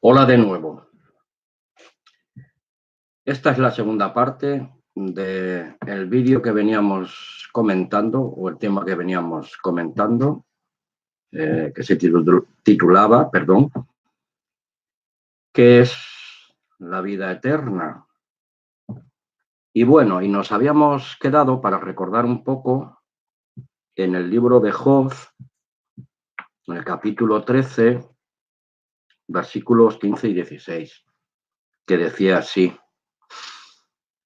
Hola de nuevo. Esta es la segunda parte del vídeo que veníamos comentando, o el tema que veníamos comentando, que se titulaba, ¿qué es la vida eterna? Y bueno, y nos habíamos quedado, para recordar un poco, en el libro de Job, en el capítulo 13, versículos 15 y 16, que decía así: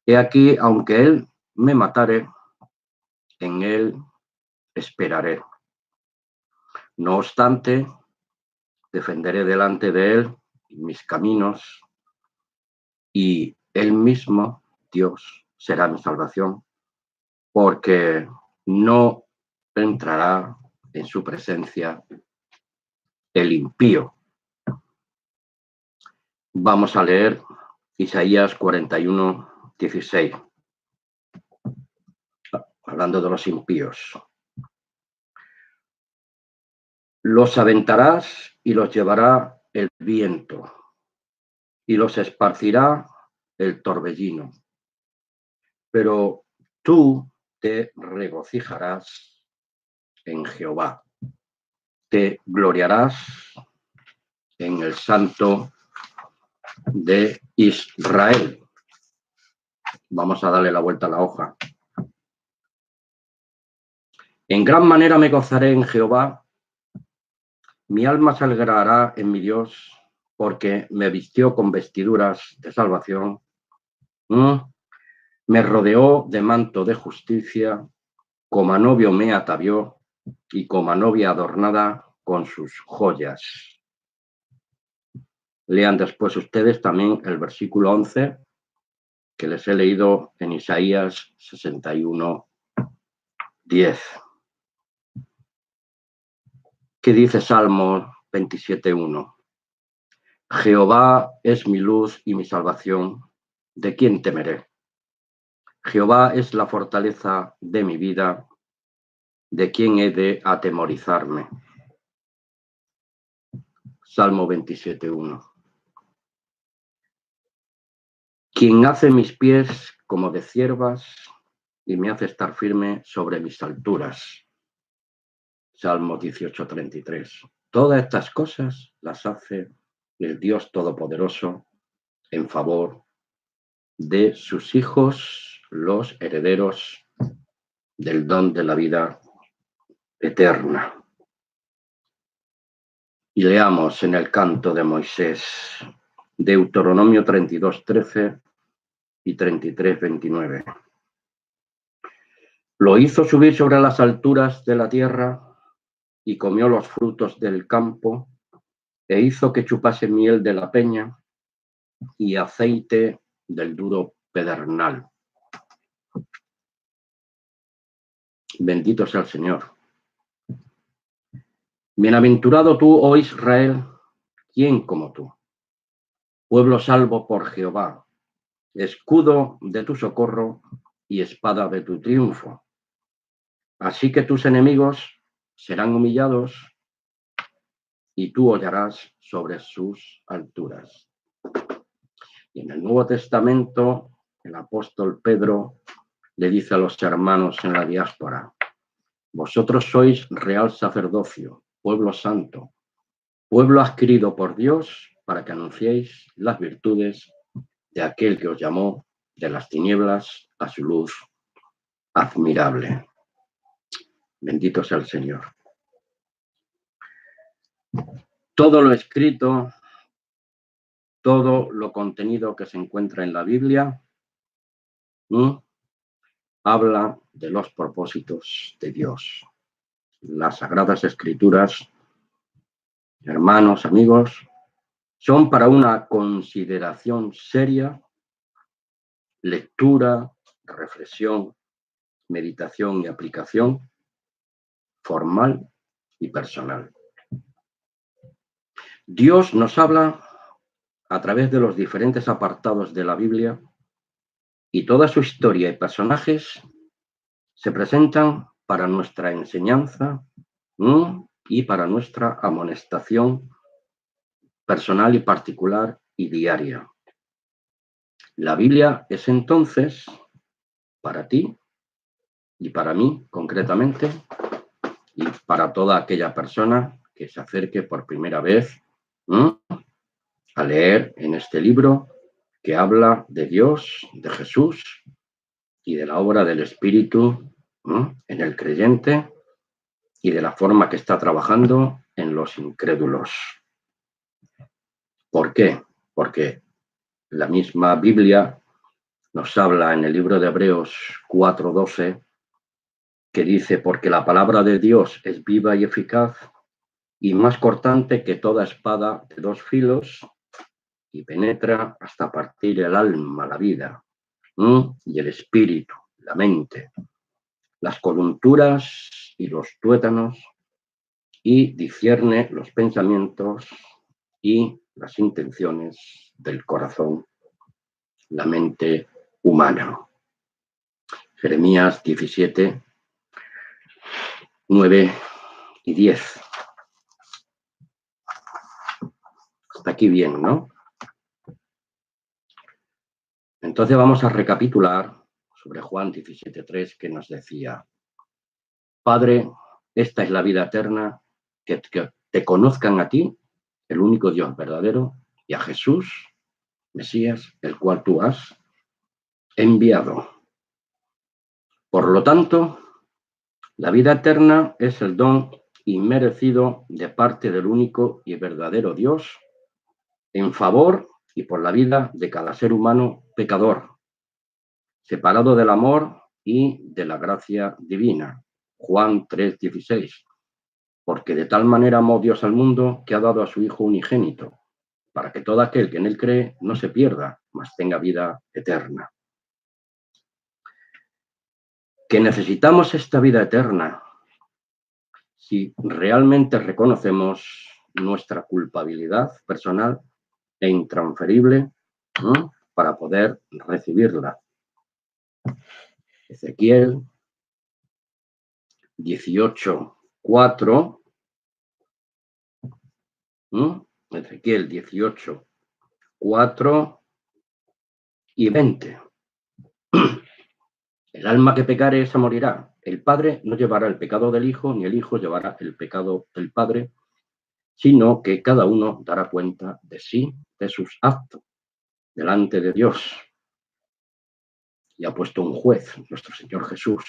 He aquí, aunque él me matare, en él esperaré. No obstante, defenderé delante de él mis caminos, y él mismo, Dios, será mi salvación, porque no entrará en su presencia el impío. Vamos a leer Isaías 41, 16, hablando de los impíos. Los aventarás y los llevará el viento, y los esparcirá el torbellino. Pero tú te regocijarás en Jehová, te gloriarás en el Santo de Israel. Vamos a darle la vuelta a la hoja. En gran manera me gozaré en Jehová, mi alma se alegrará en mi Dios, porque me vistió con vestiduras de salvación, me rodeó de manto de justicia, como a novio me atavió, y como a novia adornada con sus joyas. Lean después ustedes también el versículo 11, que les he leído en Isaías 61, 10. ¿Qué dice Salmo 27, 1? Jehová es mi luz y mi salvación, ¿de quién temeré? Jehová es la fortaleza de mi vida, ¿de quién he de atemorizarme? Salmo 27, 1. Quien hace mis pies como de ciervas y me hace estar firme sobre mis alturas. Salmo 18, 33. Todas estas cosas las hace el Dios Todopoderoso en favor de sus hijos, los herederos del don de la vida eterna. Y leamos en el canto de Moisés, Deuteronomio 32, 13 y 33, 29. Lo hizo subir sobre las alturas de la tierra y comió los frutos del campo, e hizo que chupase miel de la peña y aceite del duro pedernal. Bendito sea el Señor. Bienaventurado tú, oh Israel, ¿quién como tú? Pueblo salvo por Jehová, escudo de tu socorro y espada de tu triunfo. Así que tus enemigos serán humillados y tú hollarás sobre sus alturas. Y en el Nuevo Testamento, el apóstol Pedro le dice a los hermanos en la diáspora: vosotros sois real sacerdocio, pueblo santo, pueblo adquirido por Dios para que anunciéis las virtudes de aquel que os llamó de las tinieblas a su luz admirable. Bendito sea el Señor. Todo lo escrito, todo lo contenido que se encuentra en la Biblia, habla de los propósitos de Dios. Las Sagradas Escrituras, hermanos, amigos, son para una consideración seria, lectura, reflexión, meditación y aplicación formal y personal. Dios nos habla a través de los diferentes apartados de la Biblia, y toda su historia y personajes se presentan para nuestra enseñanza y para nuestra amonestación personal y particular y diaria. La Biblia es entonces, para ti y para mí concretamente, y para toda aquella persona que se acerque por primera vez a leer en este libro que habla de Dios, de Jesús y de la obra del Espíritu en el creyente y de la forma que está trabajando en los incrédulos. ¿Por qué? Porque la misma Biblia nos habla en el libro de Hebreos 4:12, que dice, porque la palabra de Dios es viva y eficaz y más cortante que toda espada de dos filos y penetra hasta partir el alma, la vida, y el espíritu, la mente, las coyunturas y los tuétanos, y discierne los pensamientos y las intenciones del corazón, la mente humana. Jeremías 17, 9 y 10. Hasta aquí bien, ¿no? Entonces vamos a recapitular sobre Juan 17:3, que nos decía, Padre, esta es la vida eterna, que te conozcan a ti, el único Dios verdadero, y a Jesús, Mesías, el cual tú has enviado. Por lo tanto, la vida eterna es el don inmerecido de parte del único y verdadero Dios en favor y por la vida de cada ser humano pecador, separado del amor y de la gracia divina. Juan 3:16. Porque de tal manera amó Dios al mundo que ha dado a su Hijo unigénito, para que todo aquel que en él cree no se pierda, mas tenga vida eterna. Que necesitamos esta vida eterna si realmente reconocemos nuestra culpabilidad personal e intransferible para poder recibirla. Ezequiel 18:4. Ezequiel 18:4 y 20. El alma que pecare, esa morirá. El Padre no llevará el pecado del Hijo, ni el Hijo llevará el pecado del Padre, sino que cada uno dará cuenta de sí, de sus actos, delante de Dios. Y ha puesto un juez, nuestro Señor Jesús,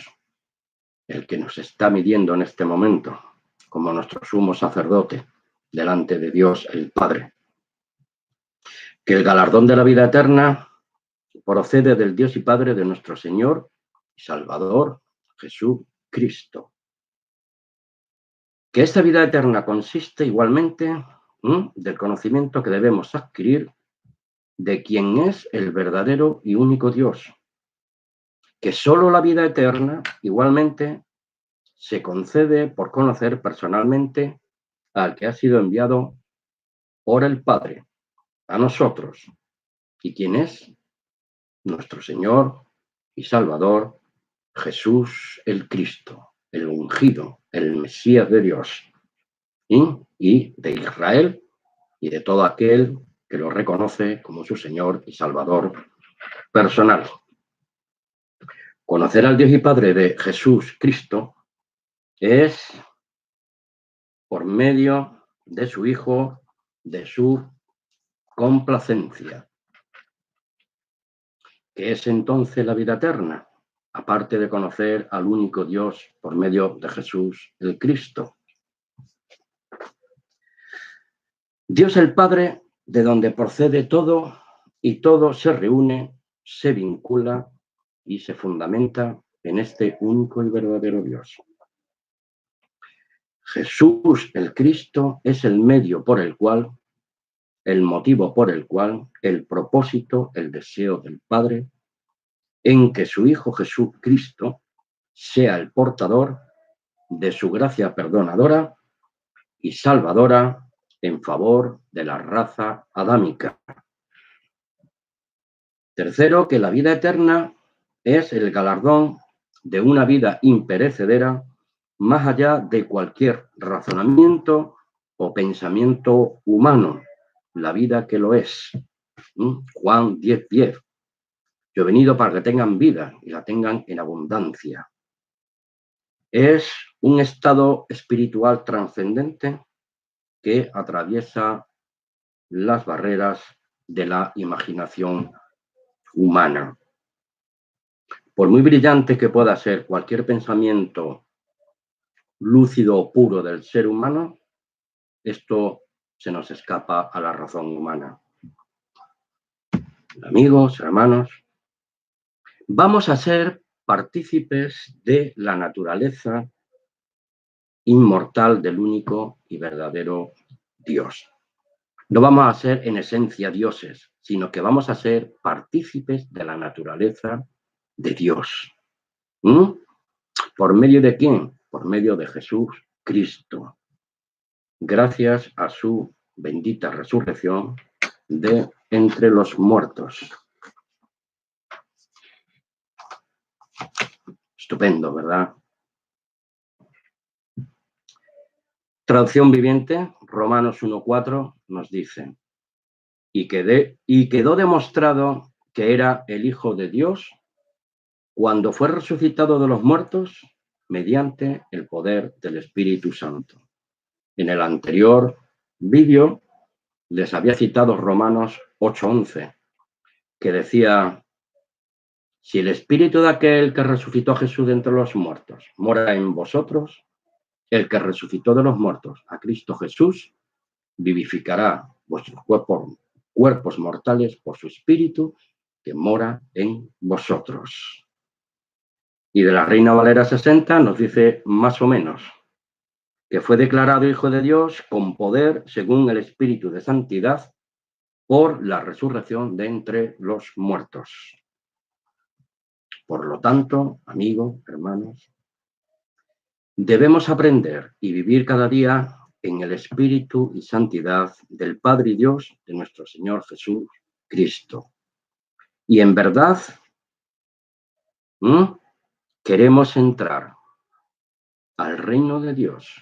el que nos está midiendo en este momento, como nuestro sumo sacerdote, delante de Dios el Padre. Que el galardón de la vida eterna procede del Dios y Padre de nuestro Señor y Salvador Jesucristo. Que esta vida eterna consiste igualmente del conocimiento que debemos adquirir de quién es el verdadero y único Dios. Que solo la vida eterna igualmente se concede por conocer personalmente al que ha sido enviado por el Padre a nosotros. ¿Y quién es? Nuestro Señor y Salvador Jesús el Cristo, el ungido, el Mesías de Dios y de Israel y de todo aquel que lo reconoce como su Señor y Salvador personal. Conocer al Dios y Padre de Jesús Cristo es por medio de su Hijo, de su complacencia. ¿Qué es entonces la vida eterna? Aparte de conocer al único Dios por medio de Jesús el Cristo. Dios el Padre, de donde procede todo y todo se reúne, se vincula y se fundamenta en este único y verdadero Dios. Jesús el Cristo es el medio por el cual, el motivo por el cual, el propósito, el deseo del Padre, en que su Hijo Jesucristo sea el portador de su gracia perdonadora y salvadora en favor de la raza adámica. Tercero, que la vida eterna es el galardón de una vida imperecedera más allá de cualquier razonamiento o pensamiento humano, la vida que lo es. Juan 10:10. Yo he venido para que tengan vida y la tengan en abundancia. Es un estado espiritual trascendente que atraviesa las barreras de la imaginación humana. Por muy brillante que pueda ser cualquier pensamiento lúcido o puro del ser humano, esto se nos escapa a la razón humana. Amigos, hermanos, vamos a ser partícipes de la naturaleza inmortal del único y verdadero Dios. No vamos a ser en esencia dioses, sino que vamos a ser partícipes de la naturaleza de Dios. ¿Por medio de quién? Por medio de Jesús Cristo. Gracias a su bendita resurrección de entre los muertos. Estupendo, ¿verdad? Traducción viviente, Romanos 1:4 nos dice: y quedó demostrado que era el Hijo de Dios cuando fue resucitado de los muertos mediante el poder del Espíritu Santo. En el anterior vídeo les había citado Romanos 8:11, que decía: si el Espíritu de aquel que resucitó a Jesús de entre los muertos mora en vosotros, el que resucitó de los muertos a Cristo Jesús vivificará vuestros cuerpos mortales por su Espíritu que mora en vosotros. Y de la Reina Valera 60 nos dice más o menos que fue declarado Hijo de Dios con poder según el Espíritu de Santidad por la resurrección de entre los muertos. Por lo tanto, amigos, hermanos, debemos aprender y vivir cada día en el Espíritu y Santidad del Padre y Dios de nuestro Señor Jesús Cristo. Y en verdad, queremos entrar al reino de Dios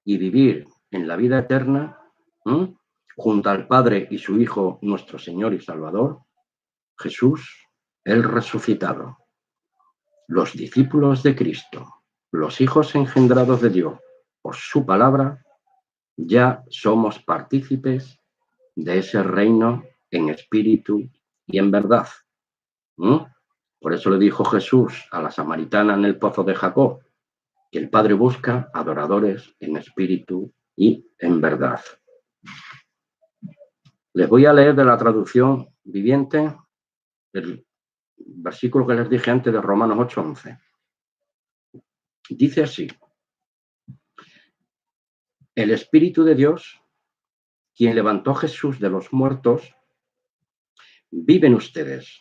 y vivir en la vida eterna junto al Padre y su Hijo, nuestro Señor y Salvador, Jesús, el resucitado. Los discípulos de Cristo, los hijos engendrados de Dios por su palabra, ya somos partícipes de ese reino en espíritu y en verdad. Por eso le dijo Jesús a la samaritana en el pozo de Jacob, que el Padre busca adoradores en espíritu y en verdad. Les voy a leer de la traducción viviente el versículo que les dije antes de Romanos 8:11. Dice así: el Espíritu de Dios, quien levantó a Jesús de los muertos, vive en ustedes.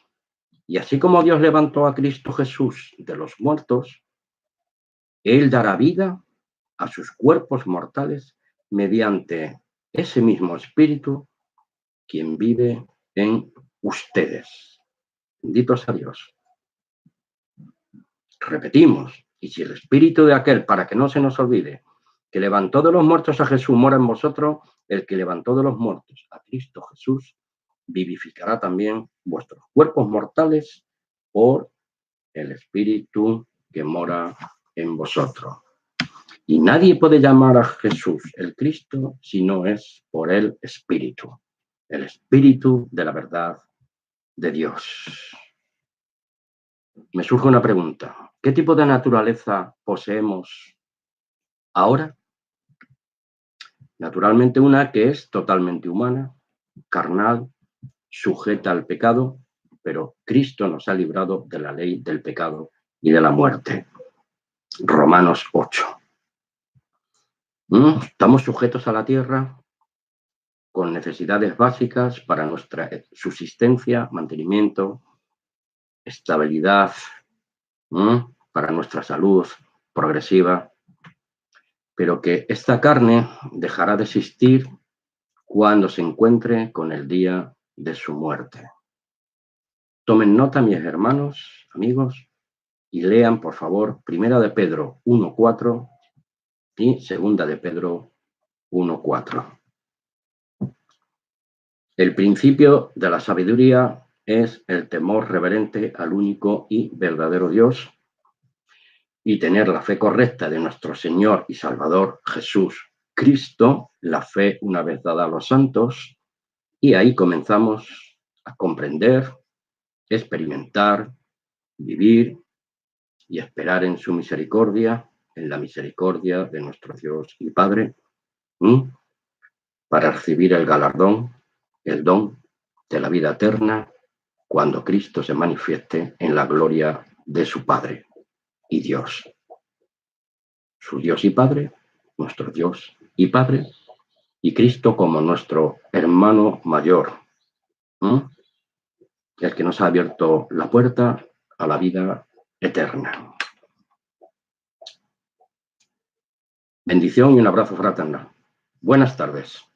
Y así como Dios levantó a Cristo Jesús de los muertos, Él dará vida a sus cuerpos mortales mediante ese mismo Espíritu, quien vive en ustedes. Bendito sea Dios. Repetimos, y si el Espíritu de aquel, para que no se nos olvide, que levantó de los muertos a Jesús mora en vosotros, el que levantó de los muertos a Cristo Jesús vivificará también vuestros cuerpos mortales por el Espíritu que mora en vosotros. Y nadie puede llamar a Jesús el Cristo si no es por el Espíritu de la verdad de Dios. Me surge una pregunta. ¿Qué tipo de naturaleza poseemos ahora? Naturalmente una que es totalmente humana, carnal, sujeta al pecado, pero Cristo nos ha librado de la ley del pecado y de la muerte. Romanos 8. Estamos sujetos a la tierra con necesidades básicas para nuestra subsistencia, mantenimiento, estabilidad, para nuestra salud progresiva, pero que esta carne dejará de existir cuando se encuentre con el día de su muerte. Tomen nota, mis hermanos, amigos, y lean, por favor, Primera de Pedro 1:4 y Segunda de Pedro 1:4. El principio de la sabiduría es el temor reverente al único y verdadero Dios y tener la fe correcta de nuestro Señor y Salvador Jesús Cristo, la fe una vez dada a los santos, y ahí comenzamos a comprender, experimentar, vivir y esperar en su misericordia, en la misericordia de nuestro Dios y Padre, para recibir el galardón, el don de la vida eterna, cuando Cristo se manifieste en la gloria de su Padre y Dios. Su Dios y Padre, nuestro Dios y Padre, y Cristo como nuestro hermano mayor, el que nos ha abierto la puerta a la vida eterna. Bendición y un abrazo fraternal. Buenas tardes.